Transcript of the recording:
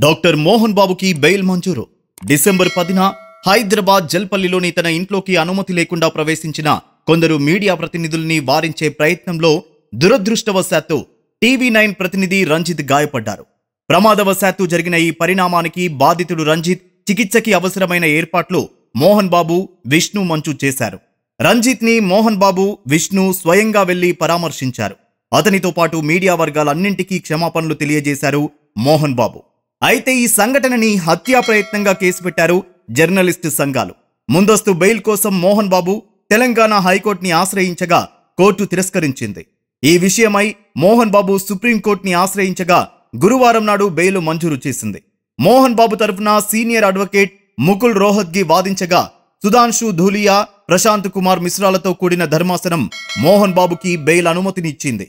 Doctor Mohan బాబుకి bail మంజూరు. December 10న Hyderabad జల్పల్లిలోని తన ఇంట్లోకి అనుమతి లేకుండా ప్రవేశించిన కొందరు మీడియా ప్రతినిధుల్ని వారించే ప్రయత్నంలో దురదృష్టవశాత్తు టీవీ9 ప్రతినిధి రంజిత్ గాయపడ్డారు. ప్రమాదవశాత్తు జరిగిన ఈ పరిణామానికి బాధితుడు రంజిత్ చికిత్సకి అవసరమైన ఏర్పాట్లు మోహన్ బాబు, విష్ణు మంచు చేశారు. రంజిత్ ని మోహన్ బాబు, విష్ణు స్వయంగా వెళ్లి పరామర్శించారు. అతనితో పాటు మీడియా వర్గాలన్నింటికీ క్షమాపణలు తెలియజేశారు మోహన్ బాబు. అయితే ఈ సంఘటనని హత్యా ప్రయత్నంగా కేసు పెట్టారు జర్నలిస్టు సంఘాలు. ముందస్తు బెయిల్ కోసం మోహన్ బాబు తెలంగాణ హైకోర్టుని ఆశ్రయించగా కోర్టు తిరస్కరించింది. ఈ విషయమై మోహన్ బాబు సుప్రీంకోర్టుని ఆశ్రయించగా గురువారం నాడు బెయిల్ మంజూరు చేసింది. మోహన్ బాబు తరఫున సీనియర్ అడ్వకేట్ ముకుల్ రోహత్గి వాదించగా సుధాంశు ధూలియా, ప్రశాంత్ కుమార్ మిశ్రాలతో కూడిన ధర్మాసనం మోహన్ బాబుకి బెయిల్ అనుమతినిచ్చింది.